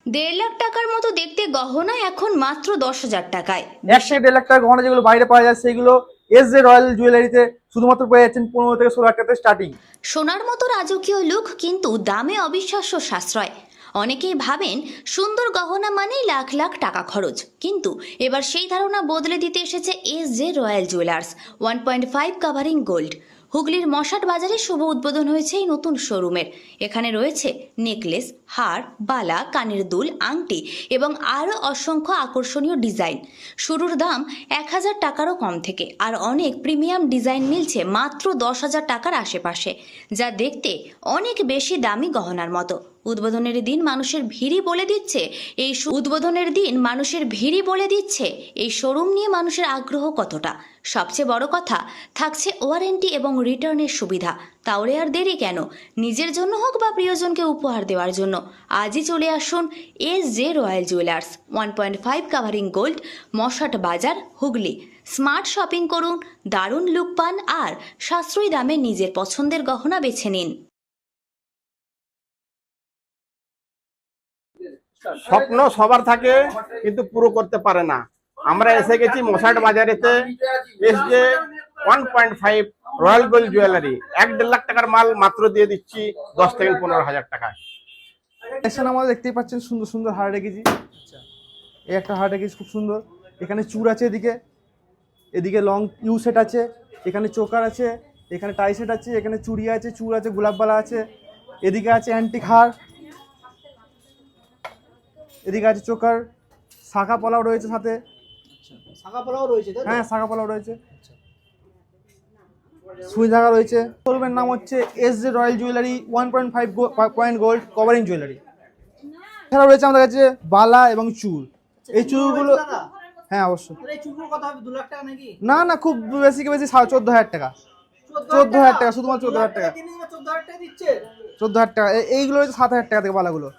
1.5 লাখ টাকার মতো দেখতে গহনা এখন মাত্র 10,000 টাকায়। 1.5 লাখ টাকার গহনা যেগুলো বাইরে পাওয়া যায় সেগুলো এসজে রয়্যাল জুয়েলারিতে শুধুমাত্র পেয়ে যাচ্ছেন 15 থেকে 16 লাখ টাকা স্টার্টিং। সোনার মতো রাজকীয় লুক, কিন্তু দামে অবিশ্বাস্য সাশ্রয়। অনেকেই ভাবেন সুন্দর গহনা মানেই লাখ লাখ টাকা খরচ, কিন্তু এবার সেই ধারণা বদলে দিতে এসেছে SJ royal jewellers 1.5 covering gold. হুগলির মশাট বাজারে শুভ উদ্বোধন হয়েছে এই নতুন শোরুমের। এখানে রয়েছে নেকলেস, হার, বালা, কানের দুল, আংটি এবং আরও অসংখ্য আকর্ষণীয় ডিজাইন। শুরুর দাম 1,000 টাকারও কম থেকে, আর অনেক প্রিমিয়াম ডিজাইন মিলছে মাত্র 10,000 টাকার আশেপাশে, যা দেখতে অনেক বেশি দামি গহনার মতো। উদ্বোধনের দিন মানুষের ভিড়ই বলে দিচ্ছে এই শোরুম নিয়ে মানুষের আগ্রহ কতটা। সবচেয়ে বড় কথা, থাকছে ওয়ারেন্টি এবং রিটার্নের সুবিধা। তাহলে আর দেরি কেন? নিজের জন্য হোক বা প্রিয়জনকে উপহার দেওয়ার জন্য আজই চলে আসুন SJ royal jewellers 1.5 covering gold, Mashat বাজার, হুগলি। স্মার্ট শপিং করুন, দারুণ লুক পান আর সাশ্রয়ী দামে নিজের পছন্দের গহনা বেছে নিন। স্বপ্ন সবার থাকে, কিন্তু পুরো করতে পারে না। আমরা এসে গেছি মশাট বাজারেতে, SJ 1.5 royal gold jewellery. 1.5 lakh টাকার মাল মাত্র দিয়ে দিচ্ছি 10 থেকে 15,000 টাকায়। এখানে আমাদের দেখতেই পাচ্ছেন সুন্দর সুন্দর হার রেখেছি। এই একটা হার রেখেছি খুব সুন্দর। এখানে চূড় আছে, এদিকে লং ইউ সেট আছে, এখানে চোকার আছে, এখানে টাই সেট আছে, এখানে চুড়ি আছে, চূড় আছে, গোলাপবালা আছে, এদিকে আছে অ্যান্টিক হার, এদিকে আছে চোকার, শাখা পলাও রয়েছে সাথে। শাখা পোলাও রয়েছে তাই তো? হ্যাঁ, শাখা পলাও রয়েছে, সুই ধাগা রয়েছে। শোরুমের নাম হচ্ছে SJ royal jewellery 1.5 point gold covering jewellery. এছাড়াও রয়েছে আমাদের কাছে বালা এবং চূড়। এই চূড়গুলো, হ্যাঁ অবশ্যই। তাহলে এই চুলগুলো কত হবে? 2 লাখ টাকা নাকি? না না, খুব বেশি 14,000 টাকা। 14,000 টাকা, শুধুমাত্র 14,000 টাকা। 14,000 টাকা দিচ্ছে? 14,000 টাকা। এইগুলো হচ্ছে 7,000 টাকা থেকে বালাগুলো।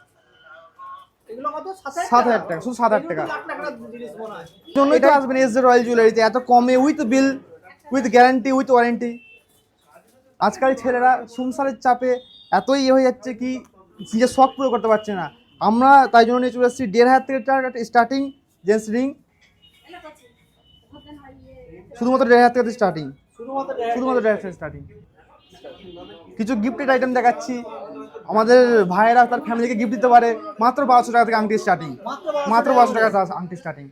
এগুলো কত? 7,000 টাকা, শুধু 7,000 টাকা। লাখ টাকার জিনিস মনে হয়। জন্যই তো আসবেন এসজে রয়্যাল জুয়েলারিতে এত কমে, with bill, with guarantee, with warranty. আজকাল ছেলেরা সংসারের চাপে এতই হয়ে যাচ্ছে কি নিজের শখ পুরো করতে পারছে না। আমরা তাই জন্য নিয়ে চলে এসেছি 1,500 থেকে স্টার্টিং জেন্টস রিং, শুধুমাত্র 1,500 টাকা স্টার্টিং, শুধুমাত্র শুধুমাত্র 1,500 টাকা স্টার্টিং। কিছু গিফটেড আইটেম দেখাচ্ছি, আমাদের ভাইয়েরা তার ফ্যামিলিকে গিফট দিতে পারে। মাত্র 1,200 টাকা থেকে আংটি স্টার্টিং, মাত্র 1,200 টাকা আংটি স্টার্টিং।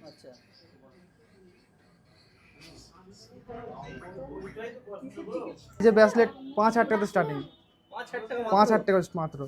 এই যে ব্রেসলেট 5,000 টাকা স্টার্টিং, 5,000 টাকা মাত্র।